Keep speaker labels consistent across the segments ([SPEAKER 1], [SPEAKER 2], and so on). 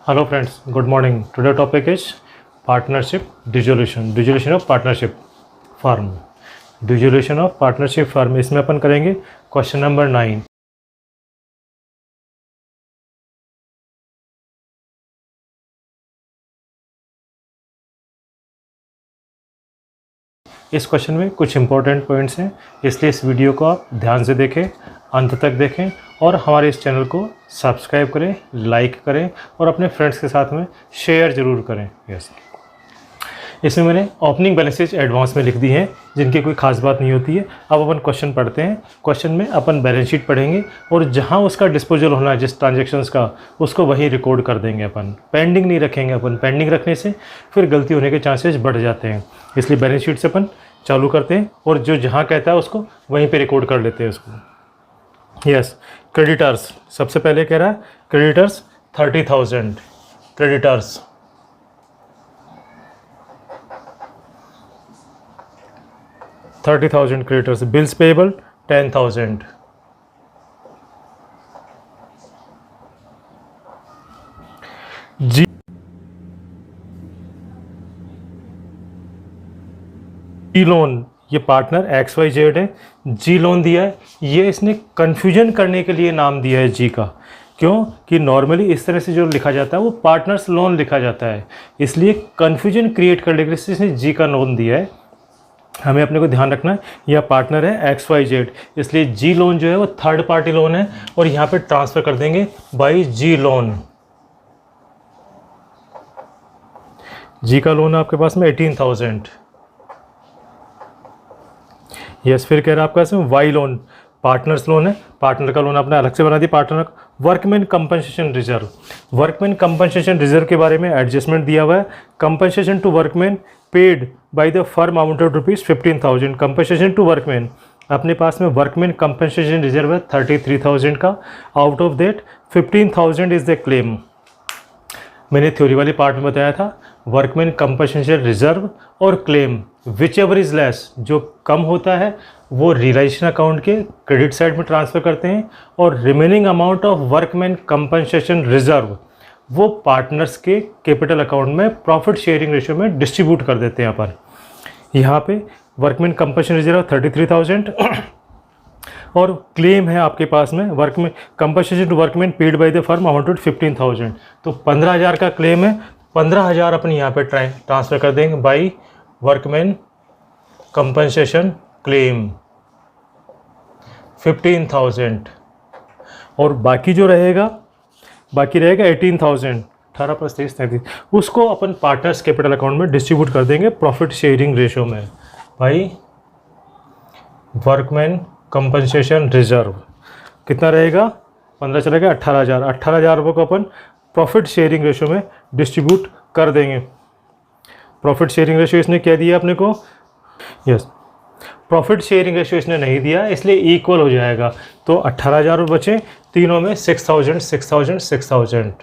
[SPEAKER 1] Hello friends, good morning. Today topic is partnership dissolution of partnership firm. Dissolution of partnership firm, इसमें अपन करेंगे question number 9. इस question में कुछ important points हैं, इसलिए इस वीडियो को आप ध्यान से देखें, अंत तक देखें और हमारे इस चैनल को सब्सक्राइब करें, लाइक करें और अपने फ्रेंड्स के साथ में शेयर ज़रूर करें. यस, इसमें मैंने ओपनिंग बैलेंसेज एडवांस में लिख दी हैं, जिनकी कोई खास बात नहीं होती है. अब अपन क्वेश्चन पढ़ते हैं. क्वेश्चन में अपन बैलेंस शीट पढ़ेंगे और जहां उसका डिस्पोजल होना है जिस ट्रांजैक्शंस का, उसको वहीं रिकॉर्ड कर देंगे. अपन पेंडिंग नहीं रखेंगे. अपन पेंडिंग रखने से फिर गलती होने के चांसेस बढ़ जाते हैं. इसलिए बैलेंस शीट से अपन चालू करते हैं और जो जहाँ कहता है उसको वहीं पर रिकॉर्ड कर लेते हैं उसको. यस, क्रेडिटर्स सबसे पहले कह रहा है creditors 30,000. Creditors 30,000 creditors. Bills payable 10,000. G loan, ये पार्टनर XYZ है. जी लोन दिया है. ये इसने कन्फ्यूजन करने के लिए नाम दिया है जी का. क्यों कि नॉर्मली इस तरह से जो लिखा जाता है वो पार्टनर्स लोन लिखा जाता है, इसलिए कन्फ्यूजन क्रिएट करने के लिए इसने जी का लोन दिया है. हमें अपने को ध्यान रखना है यह पार्टनर है XYZ, इसलिए जी लोन जो है वो थर्ड पार्टी लोन है और यहाँ पे ट्रांसफ़र कर देंगे बाई जी लोन. जी का लोन है आपके पास में 18,000. यस, फिर कह रहा है आपके पास में वाई लोन, पार्टनर्स लोन है. पार्टनर का लोन आपने अलग से बना दिया. Partner workman compensation reserve. Workman compensation reserve के बारे में एडजस्टमेंट दिया हुआ है. Compensation to workman paid by the firm amounted ₹15,000. Compensation to workman, अपने पास में वर्कमैन कंपनसेशन रिजर्व है 33,000 का. Out of that 15,000 is the claim. मैंने थ्योरी वाली पार्ट में बताया था वर्कमैन कंपनसेशन रिजर्व और claim which ever is less, जो कम होता है वो रियलाइजेशन अकाउंट के क्रेडिट साइड में ट्रांसफ़र करते हैं और remaining amount of workman compensation reserve वो पार्टनर्स के कैपिटल अकाउंट में प्रॉफिट शेयरिंग रेशियो में डिस्ट्रीब्यूट कर देते हैं. अपन यहाँ पे वर्कमैन कंपनसेशन रिजर्व 33,000 और क्लेम है आपके पास में workman compensation to workman paid by the firm amounted 15,000. तो 15,000 का क्लेम है. 15,000 अपन यहाँ पे ट्रांसफ़र कर देंगे बाई वर्कमैन कंपनसेशन क्लेम 15,000 और बाकी जो रहेगा, बाकी रहेगा 18,000. 18 + 23 33, उसको अपन पार्टनर्स कैपिटल अकाउंट में डिस्ट्रीब्यूट कर देंगे प्रॉफिट शेयरिंग रेशियो में भाई. वर्कमैन कंपनसेशन रिजर्व कितना रहेगा, 15 चलेगा 18,000. 18,000 रुपये को अपन प्रॉफिट शेयरिंग रेशियो में डिस्ट्रीब्यूट कर देंगे. प्रॉफिट शेयरिंग रेशियो इसने क्या दिया अपने को, यस, प्रॉफिट शेयरिंग रेशियो इसने नहीं दिया, इसलिए इक्वल हो जाएगा. तो 18,000 बचे, तीनों में 6,000 6,000 6,000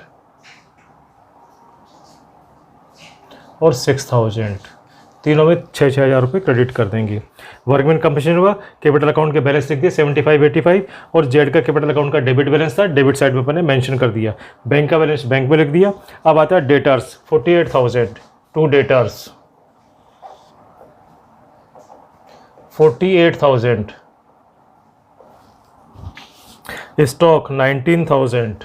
[SPEAKER 1] और 6,000, तीनों में 6,000 रुपये क्रेडिट कर देंगे. वर्कमैन कंपनसेशन हुआ, कैपिटल अकाउंट के बैलेंस लिख दिए 75-85 और जेड का कैपिटल अकाउंट का डेबिट बैलेंस था, डेबिट साइड में अपने मेंशन कर दिया. बैंक का बैलेंस बैंक में लिख दिया. अब आता है debtors 48,000 to debtors 48,000. Stock 19,000.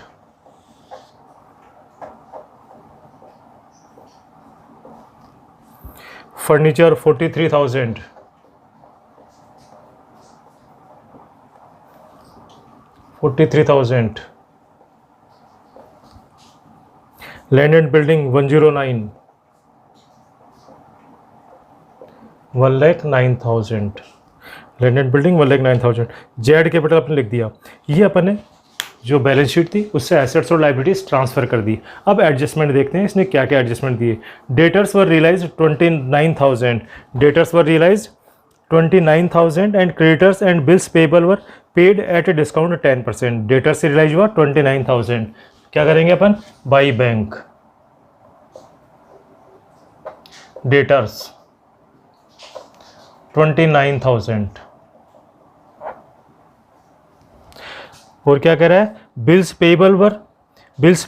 [SPEAKER 1] Furniture 43,000. Land and building 109 1,09,000. Land and building 1,09,000. Z capital अपने लिख दिया. ये अपन ने जो बैलेंस शीट थी उससे एसेट्स और लाइबिलिटीज ट्रांसफ़र कर दी. अब एडजस्टमेंट देखते हैं इसने क्या क्या एडजस्टमेंट दिए. Debtors were realise 29,000. Debtors were realise 29,000 and creditors and bills payable were paid at a discount 10%. Debtors से रियलाइज हुआ 29,000. क्या करेंगे अपन, बाई बैंक. डेटर्स 29,000 और क्या कह रहा है, bills payable were, bills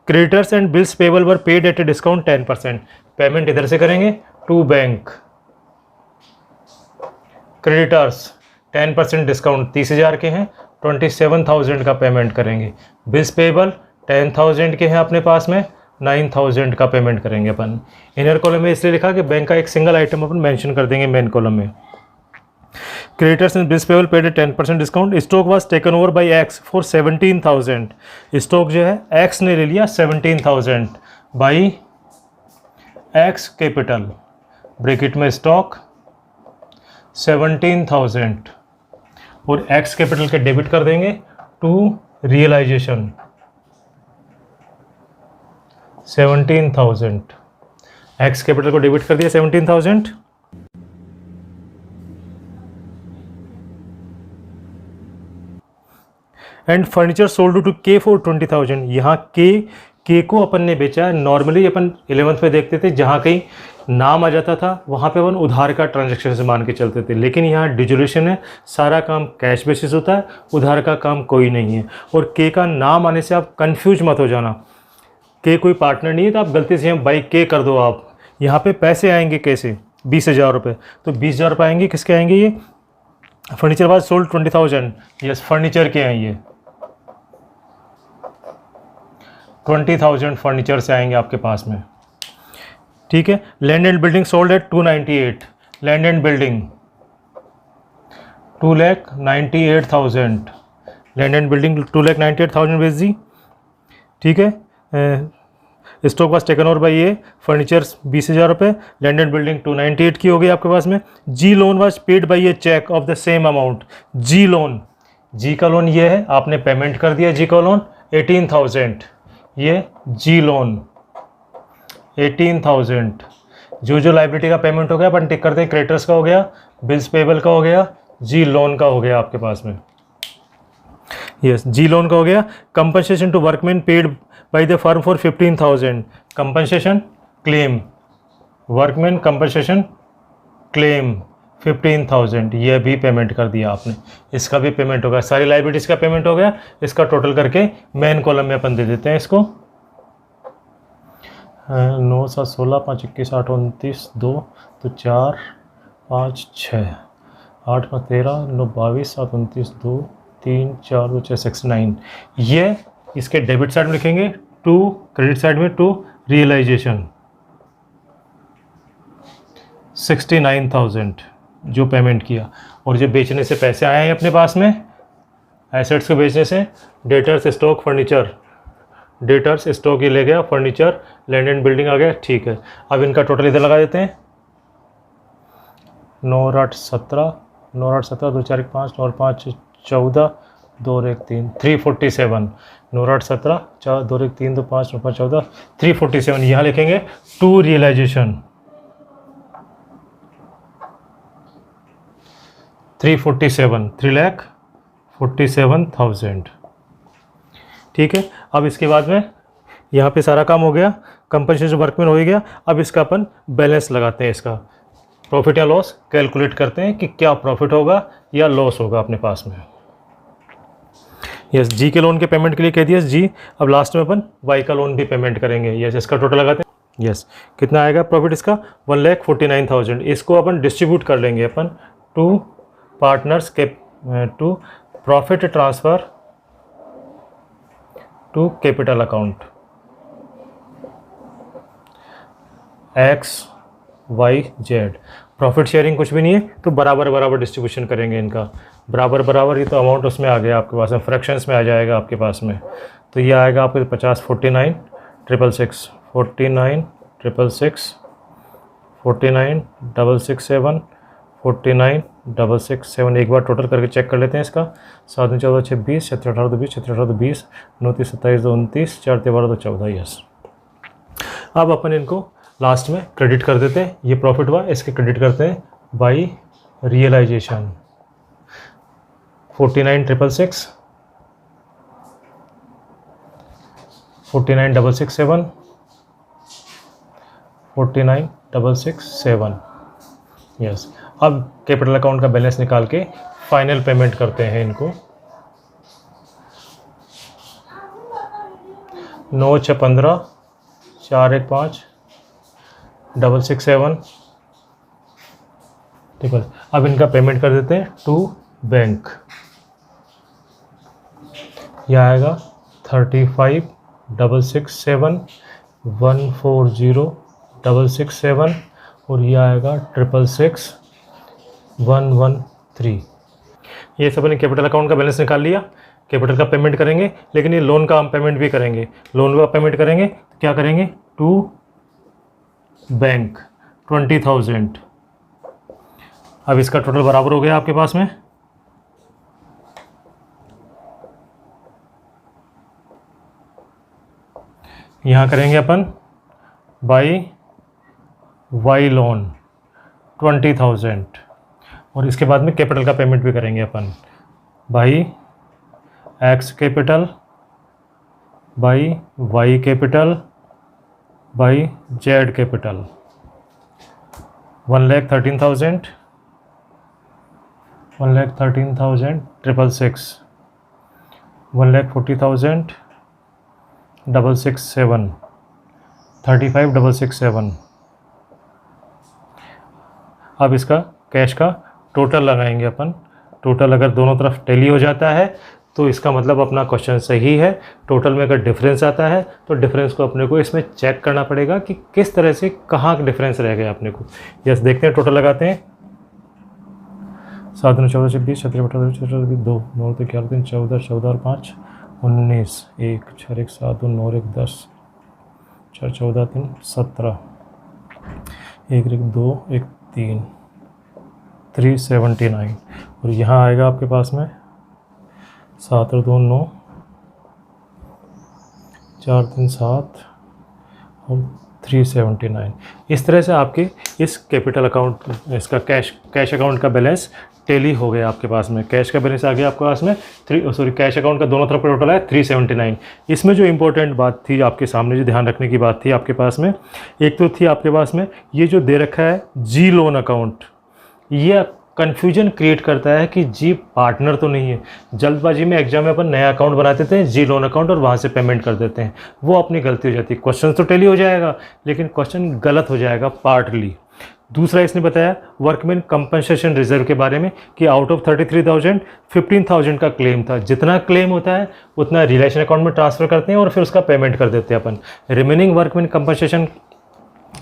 [SPEAKER 1] creditors and bills payable were paid at a discount 10%। Payment इधर से करेंगे टू बैंक। क्रेडिटर्स 10% डिस्काउंट 30,000 के हैं, 27,000 का पेमेंट करेंगे। बिल्स पेबल 10,000 के हैं अपने पास में, 9,000 का पेमेंट करेंगे अपन। इनर कॉलम में इसलिए लिखा कि बैंक का एक सिंगल आइटम अपन मेंशन कर देंगे मेन कॉलम में। Creditors and bills payable paid 10% discount. Stock was taken over by x for 17,000। Stock जो है एक्स ने ले लिया 17,000 बाई एक्स कैपिटल, ब्रैकेट में स्टॉक 17,000 और एक्स कैपिटल के डेबिट कर देंगे टू रियलाइजेशन 17,000। एक्स कैपिटल को डेबिट कर दिया 17,000। एंड फर्नीचर सोल्ड टू के फॉर 20,000। यहाँ के को अपन ने बेचा है। नॉर्मली अपन 11th में देखते थे जहाँ कहीं नाम आ जाता था वहाँ पे अपन उधार का ट्रांजैक्शन से मान के चलते थे, लेकिन यहाँ डिजोल्यूशन है, सारा काम कैश बेसिस होता है, उधार का काम कोई नहीं है। और के का नाम आने से आप कंफ्यूज मत हो जाना, के कोई पार्टनर नहीं है तो आप गलती से बाई के कर दो। आप यहाँ पे पैसे आएंगे कैसे, 20,000 रुपये, तो 20,000 रुपये आएंगे, किसके आएंगे ये, furniture was sold 20,000, yes furniture के हैं ये, 20,000 फर्नीचर से आएंगे आपके पास में, ठीक है। Land and building sold at 298, land and building 2,98,000, land and building 2,98,000 बेच दी, ठीक है। Stock was taken over by ये, फर्नीचर्स 20,000 रुपये, लैंड एंड बिल्डिंग 298 की हो गई आपके पास में। G loan was paid by a cheque of the same amount. G loan, G का लोन ये है, आपने पेमेंट कर दिया जी का लोन 18,000, ये जी लोन 18,000। जो जो लाइबिलिटी का पेमेंट हो गया अपन टिक करते हैं, क्रेडिटर्स का हो गया, बिल्स पेबल का हो गया, जी लोन का हो गया आपके पास में, यस जी लोन का हो गया। Compensation to workman paid by the firm for 15,000, compensation claim, workman compensation claim 15,000, ये भी पेमेंट कर दिया आपने, इसका भी पेमेंट हो गया। सारी लाइबिलिटीज का पेमेंट हो गया, इसका टोटल करके मेन कॉलम में अपन दे देते हैं इसको। 9 7 16 5 21 8 29 2 तो 4 5 6 8 5 13 9 22 7 29 2 3 4 2 6 69, ये इसके डेबिट साइड में लिखेंगे, टू क्रेडिट साइड में टू रियलाइजेशन 69,000 जो पेमेंट किया। और जो बेचने से पैसे आए हैं अपने पास में, एसेट्स को बेचने से, debtors stock furniture, debtors stock ये ले गया, फर्नीचर लैंड एंड बिल्डिंग आ गया, ठीक है। अब इनका टोटल इधर लगा देते हैं, 9 और 8 17, 9 और 8 17, 2 4 1 5, 9 और 5 14, 2 और 1 3, 347, 9 और 8 17, 4 2 और 1 3 2 5 9 5 14, 347 यहाँ लिखेंगे टू रियलाइजेशन 347, 3,47,000, ठीक है। अब इसके बाद में यहाँ पे सारा काम हो गया, कंपनसेशन वर्कमैन हो ही गया। अब इसका अपन बैलेंस लगाते हैं, इसका प्रॉफिट या लॉस कैलकुलेट करते हैं कि क्या प्रॉफिट होगा या लॉस होगा अपने पास में। यस जी के लोन के पेमेंट के लिए कह दिया जी। अब लास्ट में अपन वाई का लोन भी पेमेंट करेंगे, यस इसका टोटल लगाते हैं। यस कितना आएगा प्रॉफिट इसका, 1,49,000। इसको अपन डिस्ट्रीब्यूट कर लेंगे अपन टू पार्टनर्स के, to profit transfer to capital account XYZ। Profit sharing कुछ भी नहीं है तो बराबर बराबर डिस्ट्रीब्यूशन करेंगे इनका, बराबर बराबर, ये तो अमाउंट उसमें आ गया आपके पास में, फ्रैक्शंस में आ जाएगा आपके पास में। तो ये आएगा आपके 50 49 666 49 666 49 667 49 667। एक बार टोटल करके चेक कर लेते हैं इसका, 7 9 14 6 20 17 18 20 17 18 20 9 30 27 2 29 4 12 2 14, यस। अब अपन इनको लास्ट में क्रेडिट कर देते हैं, ये प्रॉफिट हुआ, इसके क्रेडिट करते हैं बाई रियलाइजेशन 49 666 49 667 49 667, यस। अब कैपिटल अकाउंट का बैलेंस निकाल के फाइनल पेमेंट करते हैं इनको। 9 6 15 4 1 5 6 6 7। ठीक है, अब इनका पेमेंट कर देते हैं टू बैंक। यह आएगा 35 6 6 7 140 6 6 7 और यह आएगा 6 6 113। ये सब ने कैपिटल अकाउंट का बैलेंस निकाल लिया। कैपिटल का पेमेंट करेंगे, लेकिन ये लोन का हम पेमेंट भी करेंगे। लोन का पेमेंट करेंगे तो क्या करेंगे, टू बैंक 20,000। अब इसका टोटल बराबर हो गया आपके पास में, यहाँ करेंगे अपन बाई वाई लोन 20,000 और इसके बाद में कैपिटल का पेमेंट भी करेंगे अपन by X capital by Y capital by Z capital 1,13,000 1,13,000 666 1,40,000 667 35 667। अब इसका कैश का टोटल लगाएंगे अपन। टोटल अगर दोनों तरफ टैली हो जाता है तो इसका मतलब अपना क्वेश्चन सही है। टोटल में अगर डिफरेंस आता है तो डिफरेंस को अपने को इसमें चेक करना पड़ेगा कि किस तरह से कहाँ डिफरेंस रह गया अपने को। यस, देखते हैं, टोटल लगाते हैं। 7 9 14 26 17 18 19 2 9 11 3 14 14 और 5 19 1 6 1 7 2 9 1 10 4 14 3 17 1 1 2 1 3 379 और यहाँ आएगा आपके पास में 7 और 2 9 4 3 7 और 379। इस तरह से आपके इस कैपिटल अकाउंट, इसका कैश अकाउंट का बैलेंस टैली हो गया आपके पास में। कैश का बैलेंस आ गया आपके पास में कैश अकाउंट का दोनों तरफ का टोटल है 379। इसमें जो इंपॉर्टेंट बात थी आपके सामने, जो ध्यान रखने की बात थी आपके पास में, एक तो थी आपके पास में ये जो दे रखा है जी लोन अकाउंट। ये कन्फ्यूजन क्रिएट करता है कि जी पार्टनर तो नहीं है। जल्दबाजी में एग्जाम में अपन नया अकाउंट बना देते हैं जी लोन अकाउंट और वहाँ से पेमेंट कर देते हैं, वो अपनी गलती हो जाती है। क्वेश्चन तो टैली हो जाएगा लेकिन क्वेश्चन गलत हो जाएगा पार्टली। दूसरा इसने बताया वर्कमैन कंपनसेशन रिजर्व के बारे में कि आउट ऑफ 33,000 15,000 का क्लेम था। जितना क्लेम होता है उतना रिलेशन अकाउंट में ट्रांसफ़र करते हैं और फिर उसका पेमेंट कर देते हैं अपन। रिमेनिंग वर्कमैन कंपनसेशन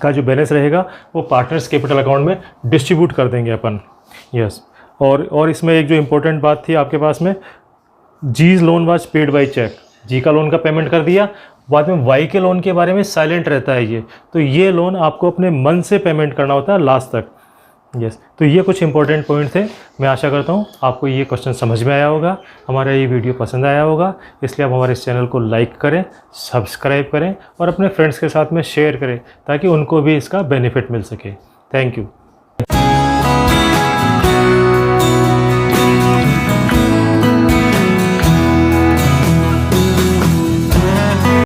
[SPEAKER 1] का जो बैलेंस रहेगा वो पार्टनर्स कैपिटल अकाउंट में डिस्ट्रीब्यूट कर देंगे अपन। यस, और इसमें एक जो इम्पोर्टेंट बात थी आपके पास में, G's loan was paid by cheque. G का लोन का पेमेंट कर दिया, बाद में वाई के लोन के बारे में साइलेंट रहता है ये, तो ये लोन आपको अपने मन से पेमेंट करना होता है लास्ट तक। यस, तो ये कुछ इंपॉर्टेंट पॉइंट थे। मैं आशा करता हूँ आपको ये क्वेश्चन समझ में आया होगा, हमारा ये वीडियो पसंद आया होगा। इसलिए आप हमारे इस चैनल को लाइक करें, सब्सक्राइब करें और अपने फ्रेंड्स के साथ में शेयर करें ताकि उनको भी इसका बेनिफिट मिल सके। Thank you.